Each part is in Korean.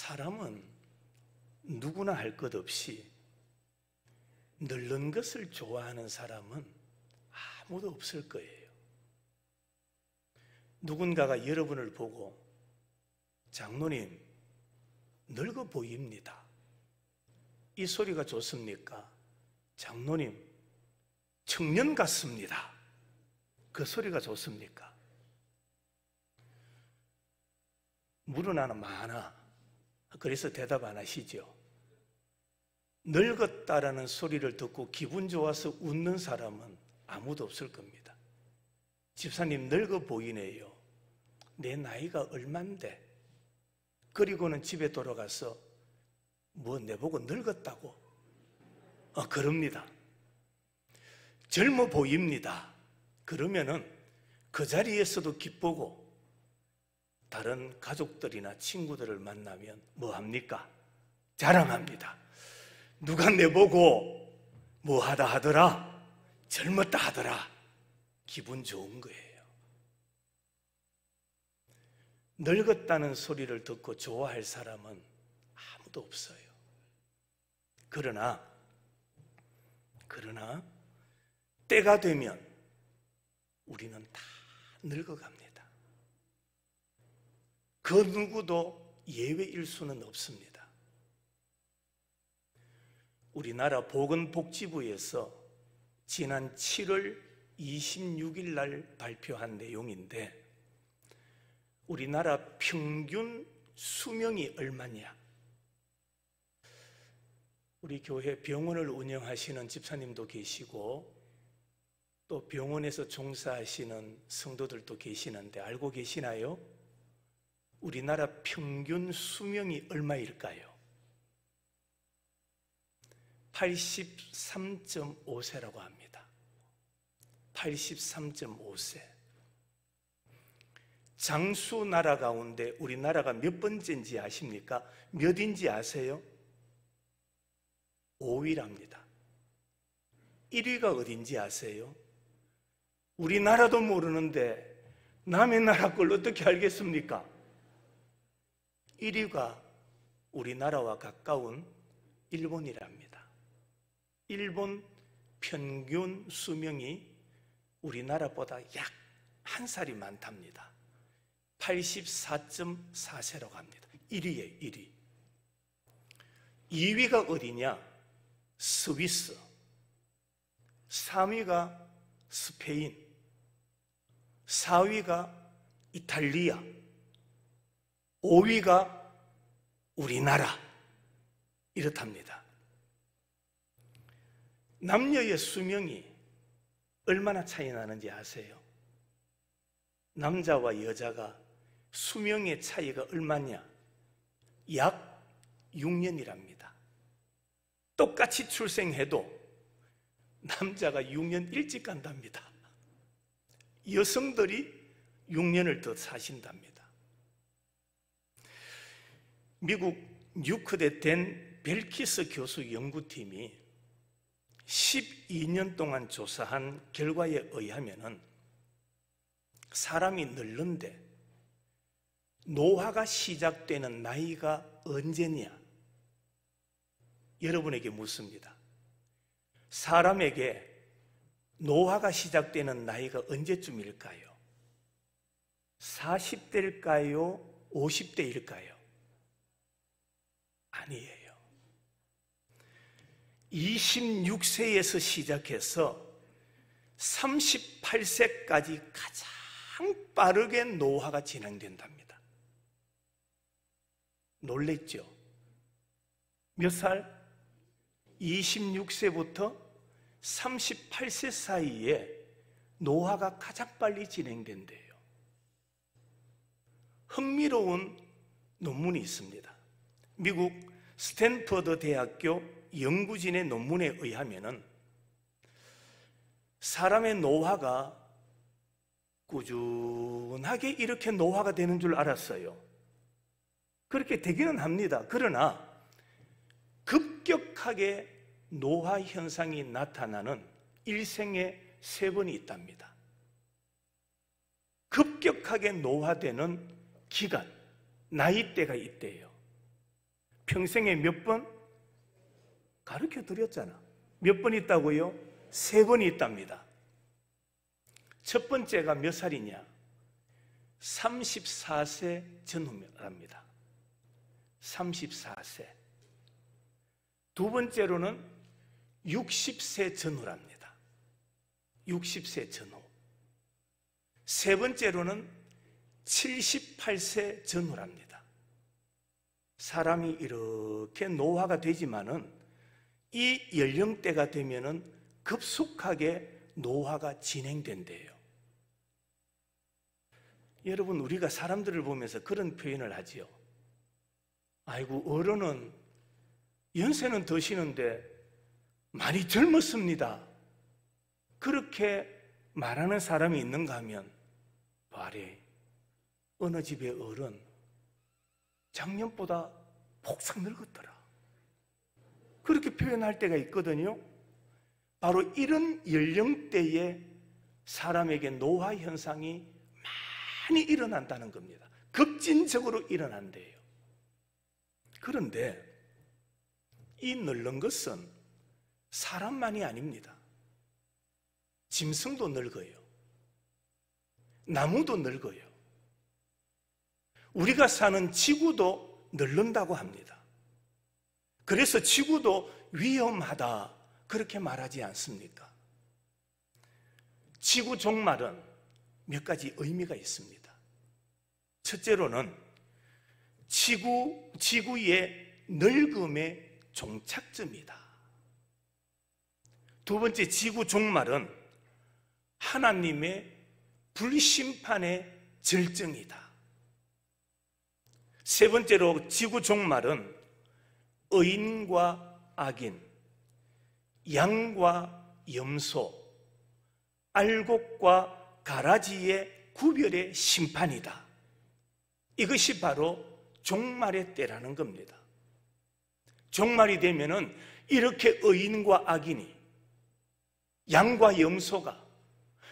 사람은 누구나 할 것 없이 늙는 것을 좋아하는 사람은 아무도 없을 거예요. 누군가가 여러분을 보고 장로님 늙어 보입니다, 이 소리가 좋습니까? 장로님 청년 같습니다, 그 소리가 좋습니까? 물은 하나 많아. 그래서 대답 안 하시죠. 늙었다라는 소리를 듣고 기분 좋아서 웃는 사람은 아무도 없을 겁니다. 집사님 늙어 보이네요. 내 나이가 얼만데? 그리고는 집에 돌아가서 뭐 내보고 늙었다고? 그럽니다. 젊어 보입니다. 그러면은 그 자리에서도 기쁘고 다른 가족들이나 친구들을 만나면 뭐 합니까? 자랑합니다. 누가 내보고 뭐 하다 하더라? 젊었다 하더라. 기분 좋은 거예요. 늙었다는 소리를 듣고 좋아할 사람은 아무도 없어요. 그러나 때가 되면 우리는 다 늙어갑니다. 그 누구도 예외일 수는 없습니다. 우리나라 보건복지부에서 지난 7월 26일 날 발표한 내용인데, 우리나라 평균 수명이 얼마냐? 우리 교회 병원을 운영하시는 집사님도 계시고 또 병원에서 종사하시는 성도들도 계시는데 알고 계시나요? 우리나라 평균 수명이 얼마일까요? 83.5세라고 합니다. 83.5세. 장수 나라 가운데 우리나라가 몇 번째인지 아십니까? 몇인지 아세요? 5위랍니다. 1위가 어딘지 아세요? 우리나라도 모르는데 남의 나라 걸 어떻게 알겠습니까? 1위가 우리나라와 가까운 일본이랍니다. 일본 평균 수명이 우리나라보다 약 한 살이 많답니다. 84.4세라고 합니다. 1위에 1위. 2위가 어디냐? 스위스. 3위가 스페인. 4위가 이탈리아. 5위가 우리나라. 이렇답니다. 남녀의 수명이 얼마나 차이 나는지 아세요? 남자와 여자가 수명의 차이가 얼마냐? 약 6년이랍니다. 똑같이 출생해도 남자가 6년 일찍 간답니다. 여성들이 6년을 더 사신답니다. 미국 뉴크대 댄 벨키스 교수 연구팀이 12년 동안 조사한 결과에 의하면 사람이 늙는데 노화가 시작되는 나이가 언제냐? 여러분에게 묻습니다. 사람에게 노화가 시작되는 나이가 언제쯤일까요? 40대일까요? 50대일까요? 아니에요. 26세에서 시작해서 38세까지 가장 빠르게 노화가 진행된답니다. 놀랬죠? 몇 살? 26세부터 38세 사이에 노화가 가장 빨리 진행된대요. 흥미로운 논문이 있습니다. 미국 스탠퍼드 대학교 연구진의 논문에 의하면 사람의 노화가 꾸준하게 이렇게 노화가 되는 줄 알았어요. 그렇게 되기는 합니다. 그러나 급격하게 노화 현상이 나타나는 일생에 3번이 있답니다. 급격하게 노화되는 기간, 나이대가 있대요. 평생에 몇 번? 가르쳐 드렸잖아. 몇 번 있다고요? 3번 있답니다. 첫 번째가 몇 살이냐? 34세 전후랍니다. 34세. 두 번째로는 60세 전후랍니다. 60세 전후. 세 번째로는 78세 전후랍니다. 사람이 이렇게 노화가 되지만은 이 연령대가 되면은 급속하게 노화가 진행된대요. 여러분, 우리가 사람들을 보면서 그런 표현을 하지요. 아이고, 어른은 연세는 드시는데 많이 젊었습니다. 그렇게 말하는 사람이 있는가 하면, 말해, 어느 집의 어른 작년보다 폭삭 늙었더라. 그렇게 표현할 때가 있거든요. 바로 이런 연령대에 사람에게 노화 현상이 많이 일어난다는 겁니다. 급진적으로 일어난대요. 그런데 이 늙는 것은 사람만이 아닙니다. 짐승도 늙어요. 나무도 늙어요. 우리가 사는 지구도 늙는다고 합니다. 그래서 지구도 위험하다, 그렇게 말하지 않습니까? 지구 종말은 몇 가지 의미가 있습니다. 첫째로는 지구의 늙음의 종착점이다. 두 번째, 지구 종말은 하나님의 불심판의 절정이다. 세 번째로, 지구 종말은 의인과 악인, 양과 염소, 알곡과 가라지의 구별의 심판이다. 이것이 바로 종말의 때라는 겁니다. 종말이 되면은 이렇게 의인과 악인이, 양과 염소가,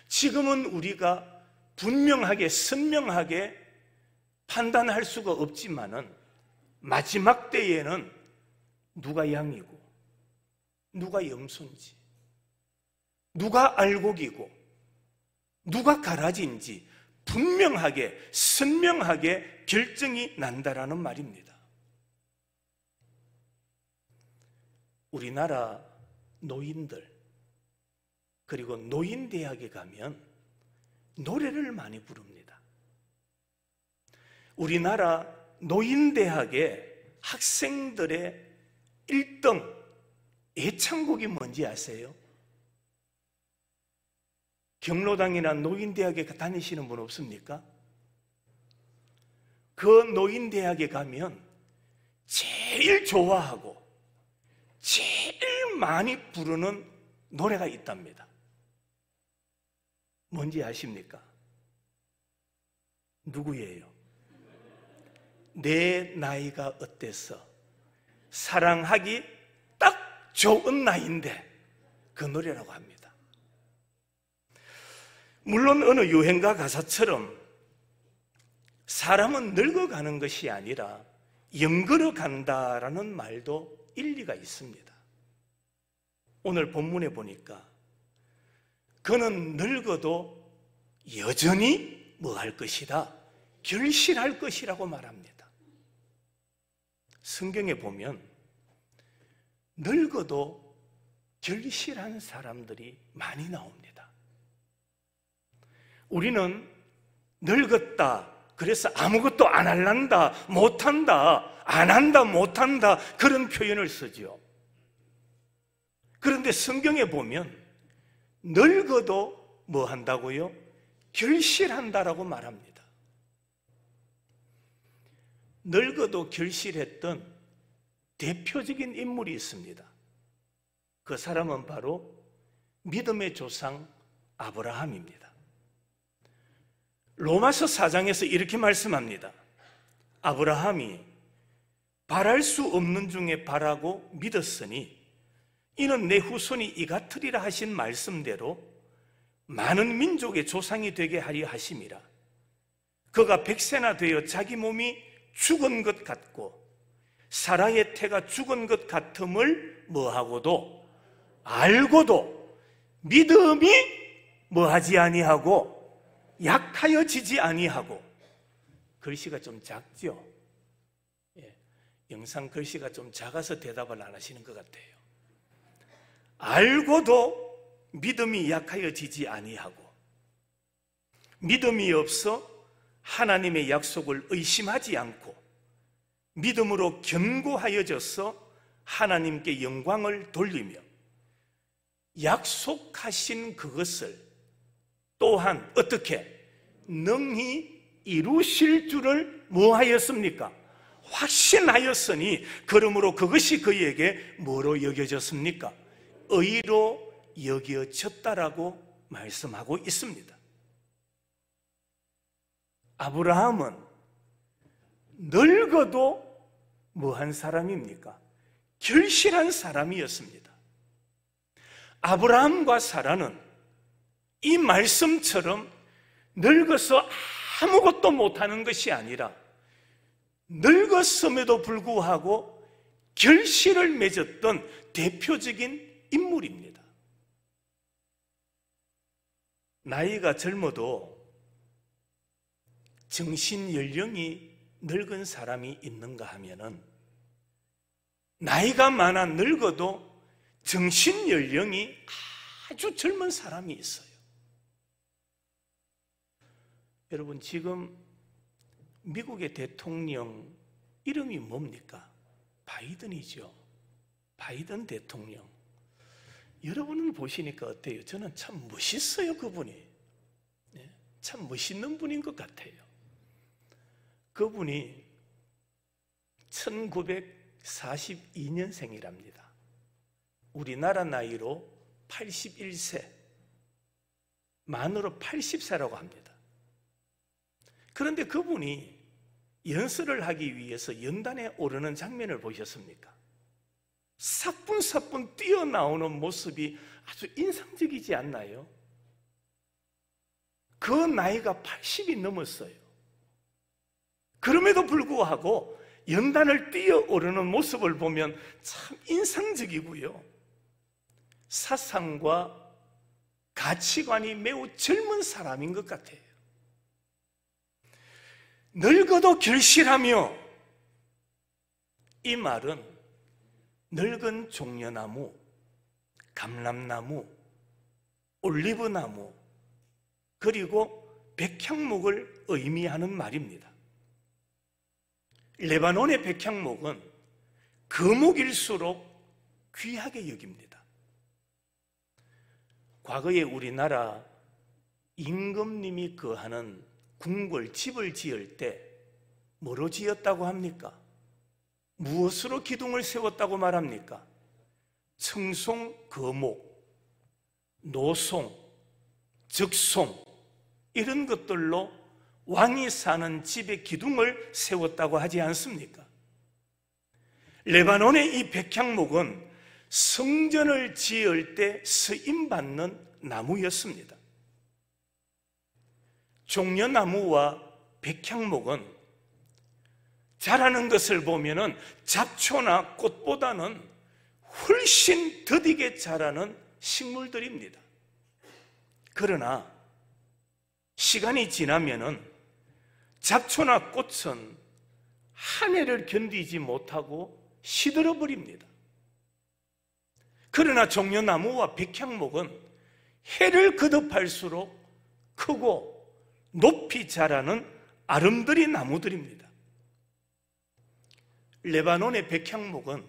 지금은 우리가 분명하게 선명하게 판단할 수가 없지만은 마지막 때에는 누가 양이고 누가 염소인지, 누가 알곡이고 누가 가라지인지 분명하게 선명하게 결정이 난다라는 말입니다. 우리나라 노인들, 그리고 노인대학에 가면 노래를 많이 부릅니다. 우리나라 노인대학의 학생들의 1등 애창곡이 뭔지 아세요? 경로당이나 노인대학에 다니시는 분 없습니까? 그 노인대학에 가면 제일 좋아하고 제일 많이 부르는 노래가 있답니다. 뭔지 아십니까? 누구예요? 내 나이가 어때서 사랑하기 딱 좋은 나이인데, 그 노래라고 합니다. 물론 어느 유행가 가사처럼 사람은 늙어가는 것이 아니라 영걸어 간다라는 말도 일리가 있습니다. 오늘 본문에 보니까 그는 늙어도 여전히 뭐 할 것이다? 결실할 것이라고 말합니다. 성경에 보면 늙어도 결실한 사람들이 많이 나옵니다. 우리는 늙었다, 그래서 아무것도 안 할란다, 못한다, 안 한다, 못한다, 그런 표현을 쓰죠. 그런데 성경에 보면 늙어도 뭐 한다고요? 결실한다라고 말합니다. 늙어도 결실했던 대표적인 인물이 있습니다. 그 사람은 바로 믿음의 조상 아브라함입니다. 로마서 4장에서 이렇게 말씀합니다. 아브라함이 바랄 수 없는 중에 바라고 믿었으니 이는 내 후손이 이같으리라 하신 말씀대로 많은 민족의 조상이 되게 하려 하심이라. 그가 100세나 되어 자기 몸이 죽은 것 같고 사라의 태가 죽은 것 같음을 뭐하고도 알고도 믿음이 뭐하지 아니하고 약하여지지 아니하고. 글씨가 좀 작죠? 예, 영상 글씨가 좀 작아서 대답을 안 하시는 것 같아요. 알고도 믿음이 약하여지지 아니하고, 믿음이 없어 하나님의 약속을 의심하지 않고 믿음으로 견고하여져서 하나님께 영광을 돌리며 약속하신 그것을 또한 어떻게 능히 이루실 줄을 뭐하였습니까? 확신하였으니 그러므로 그것이 그에게 뭐로 여겨졌습니까? 의로 여겨졌다라고 말씀하고 있습니다. 아브라함은 늙어도 뭐한 사람입니까? 결실한 사람이었습니다. 아브라함과 사라는 이 말씀처럼 늙어서 아무것도 못하는 것이 아니라 늙었음에도 불구하고 결실을 맺었던 대표적인 인물입니다. 나이가 젊어도 정신 연령이 늙은 사람이 있는가 하면은, 나이가 많아 늙어도 정신 연령이 아주 젊은 사람이 있어요. 여러분, 지금 미국의 대통령 이름이 뭡니까? 바이든이죠. 바이든 대통령. 여러분은 보시니까 어때요? 저는 참 멋있어요, 그분이. 참 멋있는 분인 것 같아요. 그분이 1942년생이랍니다. 우리나라 나이로 81세, 만으로 80세라고 합니다. 그런데 그분이 연설을 하기 위해서 연단에 오르는 장면을 보셨습니까? 사뿐사뿐 뛰어나오는 모습이 아주 인상적이지 않나요? 그 나이가 80이 넘었어요. 그럼에도 불구하고 연단을 뛰어오르는 모습을 보면 참 인상적이고요, 사상과 가치관이 매우 젊은 사람인 것 같아요. 늙어도 결실하며, 이 말은 늙은 종려나무, 감람나무, 올리브나무, 그리고 백향목을 의미하는 말입니다. 레바논의 백향목은 거목일수록 귀하게 여깁니다. 과거에 우리나라 임금님이 거하는 궁궐, 집을 지을 때 뭐로 지었다고 합니까? 무엇으로 기둥을 세웠다고 말합니까? 청송, 거목, 노송, 적송, 이런 것들로 왕이 사는 집의 기둥을 세웠다고 하지 않습니까? 레바논의 이 백향목은 성전을 지을 때 쓰임받는 나무였습니다. 종려나무와 백향목은 자라는 것을 보면은 잡초나 꽃보다는 훨씬 더디게 자라는 식물들입니다. 그러나 시간이 지나면은 잡초나 꽃은 한 해를 견디지 못하고 시들어 버립니다. 그러나 종려나무와 백향목은 해를 거듭할수록 크고 높이 자라는 아름드리 나무들입니다. 레바논의 백향목은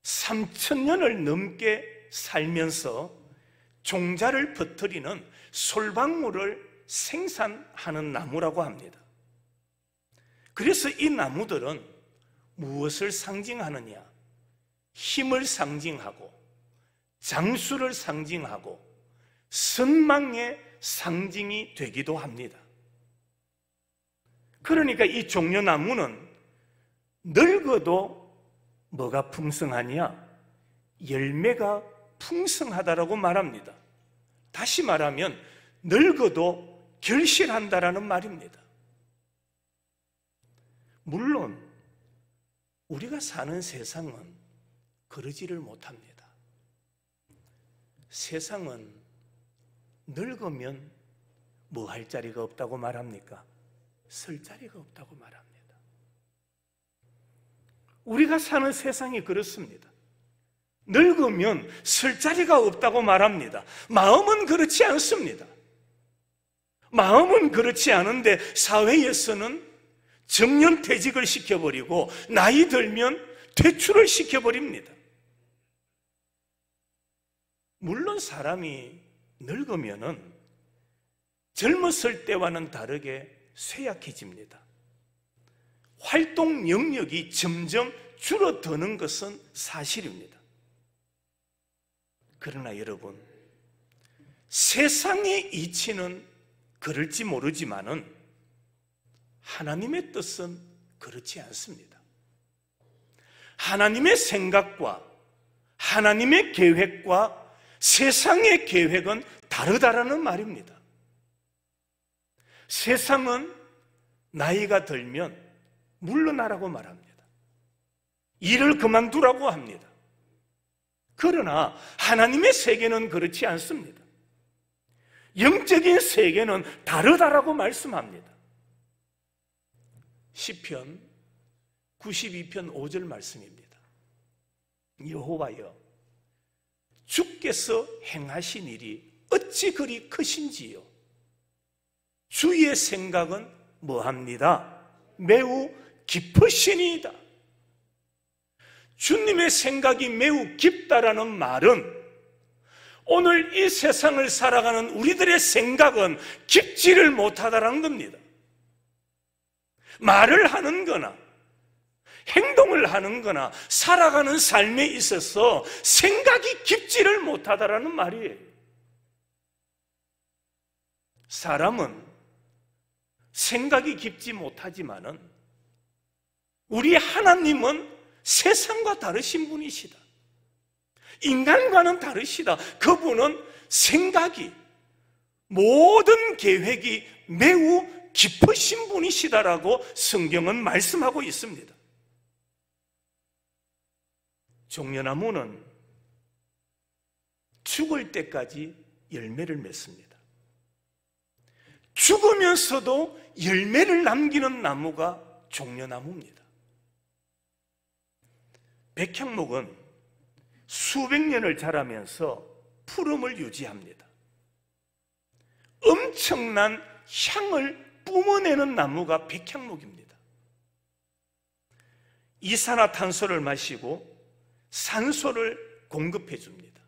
3000년을 넘게 살면서 종자를 퍼뜨리는 솔방울을 생산하는 나무라고 합니다. 그래서 이 나무들은 무엇을 상징하느냐? 힘을 상징하고, 장수를 상징하고, 선망의 상징이 되기도 합니다. 그러니까 이 종려나무는 늙어도 뭐가 풍성하냐? 열매가 풍성하다라고 말합니다. 다시 말하면 늙어도 결실한다라는 말입니다. 물론 우리가 사는 세상은 그러지를 못합니다. 세상은 늙으면 뭐 할 자리가 없다고 말합니까? 설 자리가 없다고 말합니다. 우리가 사는 세상이 그렇습니다. 늙으면 설 자리가 없다고 말합니다. 마음은 그렇지 않습니다. 마음은 그렇지 않은데 사회에서는 정년퇴직을 시켜버리고 나이 들면 퇴출을 시켜버립니다. 물론 사람이 늙으면은 젊었을 때와는 다르게 쇠약해집니다. 활동 영역이 점점 줄어드는 것은 사실입니다. 그러나 여러분, 세상의 이치는 그럴지 모르지만은 하나님의 뜻은 그렇지 않습니다. 하나님의 생각과 하나님의 계획과 세상의 계획은 다르다라는 말입니다. 세상은 나이가 들면 물러나라고 말합니다. 일을 그만두라고 합니다. 그러나 하나님의 세계는 그렇지 않습니다. 영적인 세계는 다르다라고 말씀합니다. 시편 92편 5절 말씀입니다. 여호와여, 주께서 행하신 일이 어찌 그리 크신지요. 주의 생각은 뭐합니다? 매우 깊으시니이다. 주님의 생각이 매우 깊다라는 말은 오늘 이 세상을 살아가는 우리들의 생각은 깊지를 못하다라는 겁니다. 말을 하는 거나 행동을 하는 거나 살아가는 삶에 있어서 생각이 깊지를 못하다라는 말이에요. 사람은 생각이 깊지 못하지만은 우리 하나님은 세상과 다르신 분이시다. 인간과는 다르시다. 그분은 생각이, 모든 계획이 매우 깊으신 분이시다라고 성경은 말씀하고 있습니다. 종려나무는 죽을 때까지 열매를 맺습니다. 죽으면서도 열매를 남기는 나무가 종려나무입니다. 백향목은 수백 년을 자라면서 푸름을 유지합니다. 엄청난 향을 뿜어내는 나무가 백향목입니다. 이산화탄소를 마시고 산소를 공급해 줍니다.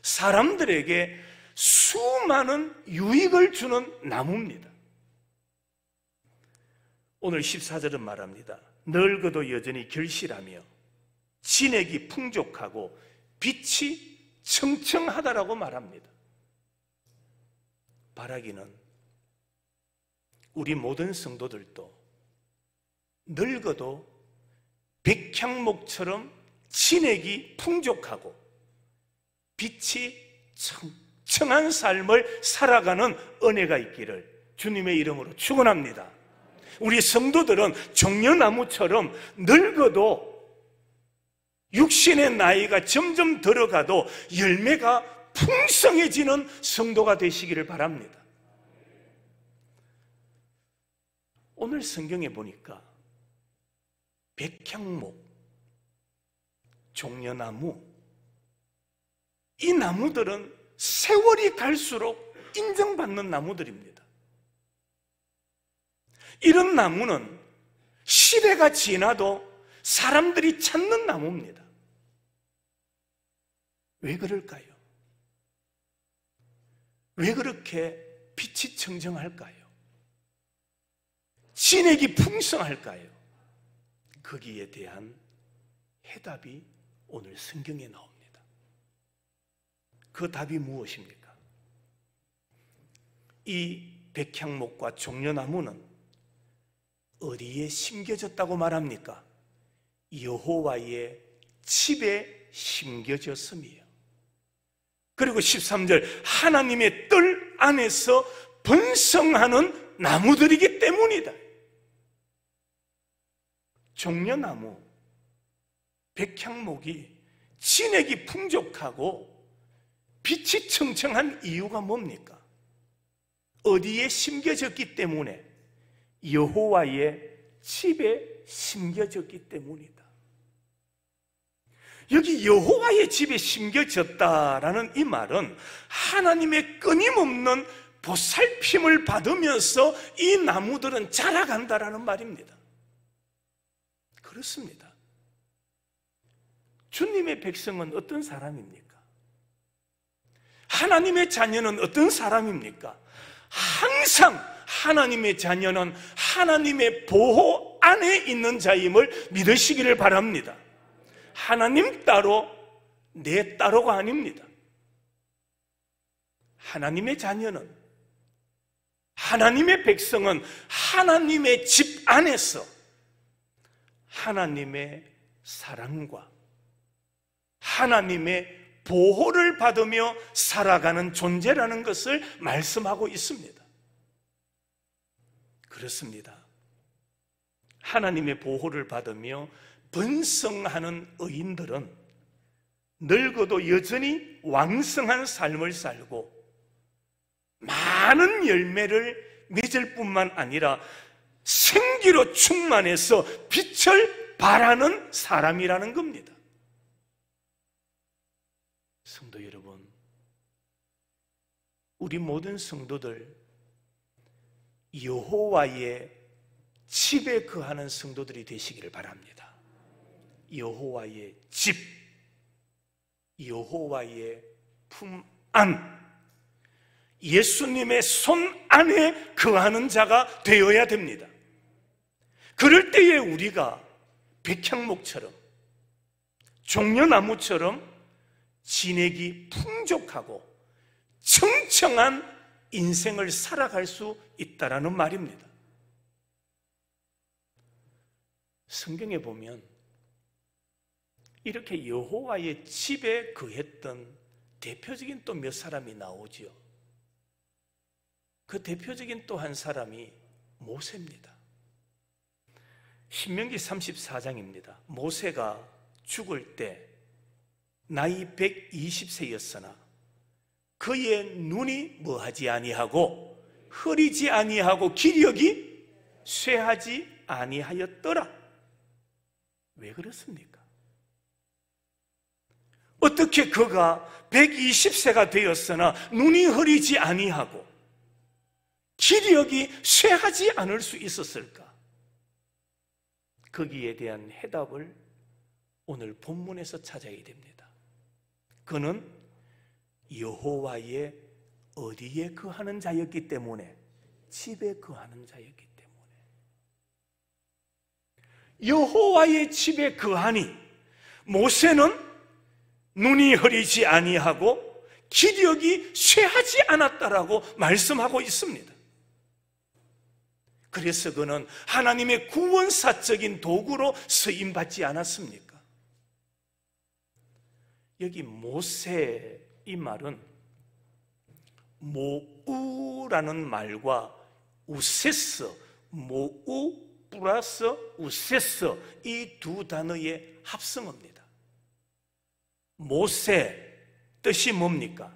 사람들에게 수많은 유익을 주는 나무입니다. 오늘 14절은 말합니다. 늙어도 여전히 결실하며 진액이 풍족하고 빛이 청청하다라고 말합니다. 바라기는 우리 모든 성도들도 늙어도 백향목처럼 진액이 풍족하고 빛이 청청한 삶을 살아가는 은혜가 있기를 주님의 이름으로 축원합니다. 우리 성도들은 종려나무처럼 늙어도 육신의 나이가 점점 들어가도 열매가 풍성해지는 성도가 되시기를 바랍니다. 오늘 성경에 보니까 백향목, 종려나무, 이 나무들은 세월이 갈수록 인정받는 나무들입니다. 이런 나무는 시대가 지나도 사람들이 찾는 나무입니다. 왜 그럴까요? 왜 그렇게 빛이 청정할까요? 진액이 풍성할까요? 거기에 대한 해답이 오늘 성경에 나옵니다. 그 답이 무엇입니까? 이 백향목과 종려나무는 어디에 심겨졌다고 말합니까? 여호와의 집에 심겨졌음이에요. 그리고 13절, 하나님의 뜰 안에서 번성하는 나무들이기 때문이다. 종려나무, 백향목이 진액이 풍족하고 빛이 청청한 이유가 뭡니까? 어디에 심겨졌기 때문에? 여호와의 집에 심겨졌기 때문이다. 여기 여호와의 집에 심겨졌다라는 이 말은 하나님의 끊임없는 보살핌을 받으면서 이 나무들은 자라간다라는 말입니다. 그렇습니다. 주님의 백성은 어떤 사람입니까? 하나님의 자녀는 어떤 사람입니까? 항상 하나님의 자녀는 하나님의 보호 안에 있는 자임을 믿으시기를 바랍니다. 하나님 따로 내 따로가 아닙니다. 하나님의 자녀는, 하나님의 백성은 하나님의 집 안에서 하나님의 사랑과 하나님의 보호를 받으며 살아가는 존재라는 것을 말씀하고 있습니다. 그렇습니다. 하나님의 보호를 받으며 번성하는 의인들은 늙어도 여전히 왕성한 삶을 살고 많은 열매를 맺을 뿐만 아니라 생기로 충만해서 빛을 발하는 사람이라는 겁니다. 성도 여러분, 우리 모든 성도들 여호와의 집에 거하는 성도들이 되시기를 바랍니다. 여호와의 집, 여호와의 품 안, 예수님의 손 안에 거하는 자가 되어야 됩니다. 그럴 때에 우리가 백향목처럼, 종려나무처럼 진액이 풍족하고 청청한 인생을 살아갈 수 있다라는 말입니다. 성경에 보면 이렇게 여호와의 집에 거했던 대표적인 또 몇 사람이 나오지요. 그 대표적인 또 한 사람이 모세입니다. 신명기 34장입니다. 모세가 죽을 때 나이 120세였으나 그의 눈이 뭐하지 아니하고 흐리지 아니하고 기력이 쇠하지 아니하였더라. 왜 그렇습니까? 어떻게 그가 120세가 되었으나 눈이 흐리지 아니하고 기력이 쇠하지 않을 수 있었을까? 거기에 대한 해답을 오늘 본문에서 찾아야 됩니다. 그는 여호와의 어디에 거하는 자였기 때문에, 집에 거하는 자였기 때문에. 여호와의 집에 거하니 모세는 눈이 흐리지 아니하고 기력이 쇠하지 않았다라고 말씀하고 있습니다. 그래서 그는 하나님의 구원사적인 도구로 쓰임받지 않았습니까? 여기 모세, 이 말은 모우라는 말과 우세스, 모우 플러스 우세스, 이 두 단어의 합성어입니다. 모세, 뜻이 뭡니까?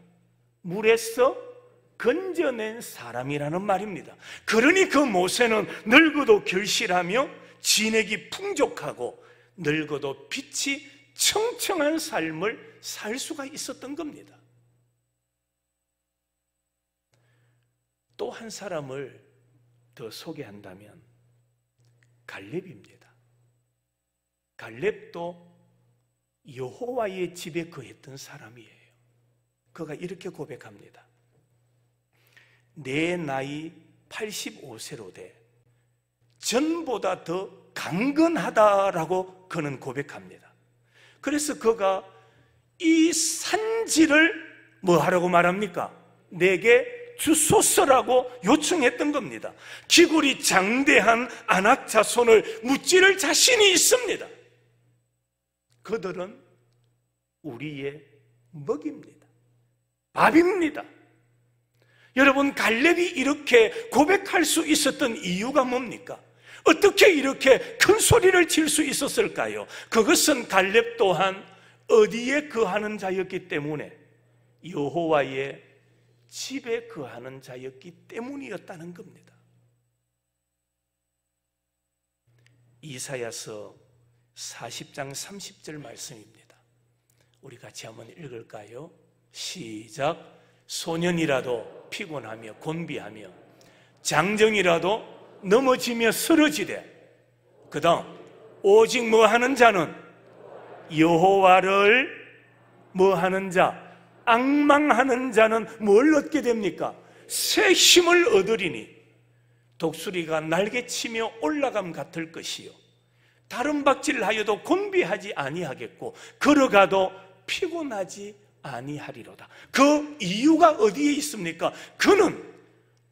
물에서 건져낸 사람이라는 말입니다. 그러니 그 모세는 늙어도 결실하며 진액이 풍족하고 늙어도 빛이 청청한 삶을 살 수가 있었던 겁니다. 또 한 사람을 더 소개한다면 갈렙입니다. 갈렙도 여호와의 집에 거했던 사람이에요. 그가 이렇게 고백합니다. 내 나이 85세로 돼 전보다 더 강건하다라고 그는 고백합니다. 그래서 그가 이 산지를 뭐 하라고 말합니까? 내게 주소서라고 요청했던 겁니다. 기골이 장대한 아낙 자손을 무찌를 자신이 있습니다. 그들은 우리의 먹입니다. 밥입니다. 여러분, 갈렙이 이렇게 고백할 수 있었던 이유가 뭡니까? 어떻게 이렇게 큰 소리를 칠 수 있었을까요? 그것은 갈렙 또한 어디에 거하는 자였기 때문에, 여호와의 집에 거하는 자였기 때문이었다는 겁니다. 이사야서 40장 30절 말씀입니다. 우리 같이 한번 읽을까요? 시작. 소년이라도 피곤하며 곤비하며 장정이라도 넘어지며 쓰러지되, 그 다음 오직 뭐하는 자는, 여호와를 뭐하는 자, 앙망하는 자는 뭘 얻게 됩니까? 새 힘을 얻으리니 독수리가 날개치며 올라감 같을 것이요 다른 박질하여도 곤비하지 아니하겠고 걸어가도 피곤하지 아니하리로다. 그 이유가 어디에 있습니까? 그는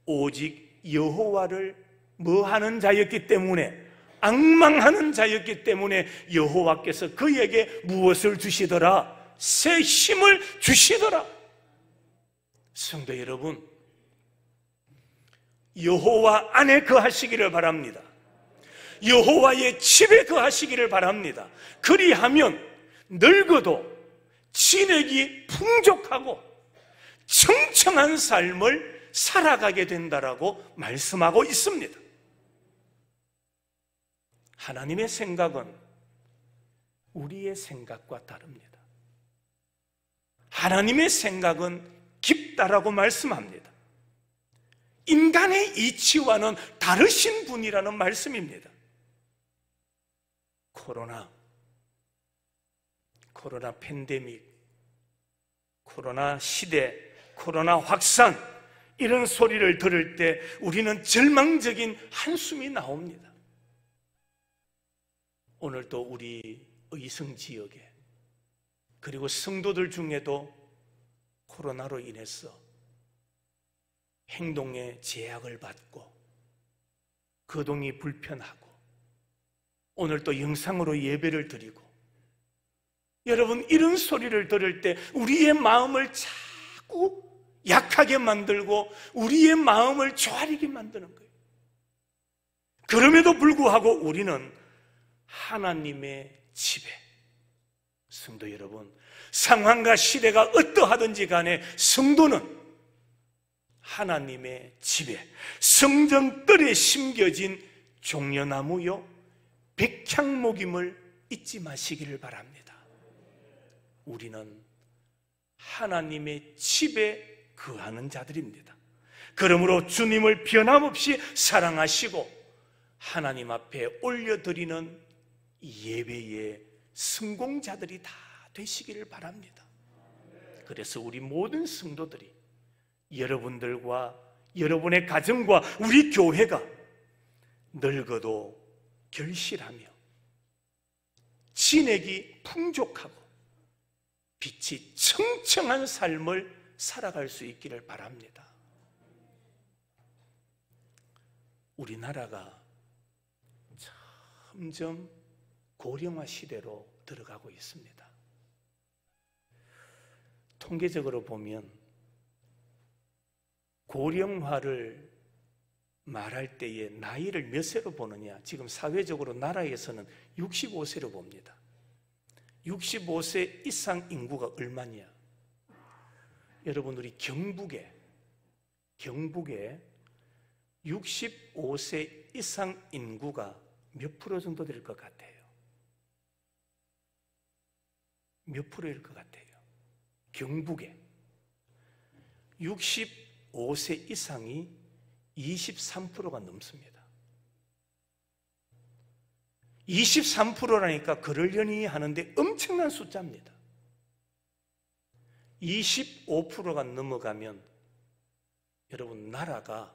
오직 여호와를 뭐하는 자였기 때문에, 앙망하는 자였기 때문에 여호와께서 그에게 무엇을 주시더라? 새 힘을 주시더라. 성도 여러분, 여호와 안에 거하시기를 바랍니다. 여호와의 집에 거하시기를 바랍니다. 그리하면 늙어도 진액이 풍족하고 청청한 삶을 살아가게 된다라고 말씀하고 있습니다. 하나님의 생각은 우리의 생각과 다릅니다. 하나님의 생각은 깊다라고 말씀합니다. 인간의 이치와는 다르신 분이라는 말씀입니다. 코로나 팬데믹, 코로나 시대, 코로나 확산, 이런 소리를 들을 때 우리는 절망적인 한숨이 나옵니다. 오늘도 우리 의성 지역에, 그리고 성도들 중에도 코로나로 인해서 행동에 제약을 받고 거동이 불편하고, 오늘 또 영상으로 예배를 드리고, 여러분, 이런 소리를 들을 때 우리의 마음을 자꾸 약하게 만들고 우리의 마음을 조아리게 만드는 거예요. 그럼에도 불구하고 우리는 하나님의 집에, 성도 여러분, 상황과 시대가 어떠하든지 간에 성도는 하나님의 집에, 성전뜰에 심겨진 종려나무요 백향목임을 잊지 마시기를 바랍니다. 우리는 하나님의 집에 거하는 자들입니다. 그러므로 주님을 변함없이 사랑하시고 하나님 앞에 올려드리는 예배의 성공자들이 다 되시기를 바랍니다. 그래서 우리 모든 성도들이, 여러분들과 여러분의 가정과 우리 교회가 늙어도 결실하며 진액이 풍족하고 빛이 청청한 삶을 살아갈 수 있기를 바랍니다. 우리나라가 점점 고령화 시대로 들어가고 있습니다. 통계적으로 보면 고령화를 말할 때에 나이를 몇 세로 보느냐, 지금 사회적으로 나라에서는 65세로 봅니다. 65세 이상 인구가 얼마냐? 여러분, 우리 경북에 65세 이상 인구가 몇 프로 정도 될 것 같아요? 몇 프로일 것 같아요? 경북에 65세 이상이 23%가 넘습니다. 23%라니까 그러려니 하는데 엄청난 숫자입니다. 25%가 넘어가면 여러분, 나라가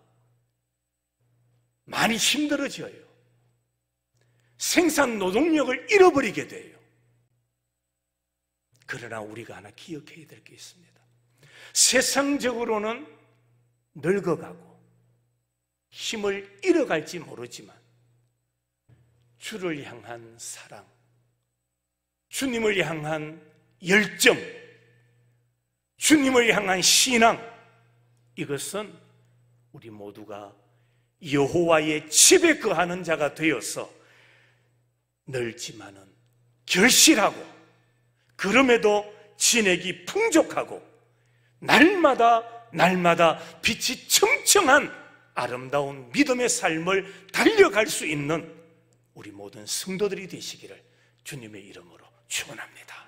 많이 힘들어져요. 생산 노동력을 잃어버리게 돼요. 그러나 우리가 하나 기억해야 될 게 있습니다. 세상적으로는 늙어가고 힘을 잃어갈지 모르지만 주를 향한 사랑, 주님을 향한 열정, 주님을 향한 신앙, 이것은 우리 모두가 여호와의 집에 거하는 자가 되어서 넓지만은 결실하고 그럼에도 진액이 풍족하고 날마다 빛이 청청한 아름다운 믿음의 삶을 달려갈 수 있는 우리 모든 성도들이 되시기를 주님의 이름으로 축원합니다.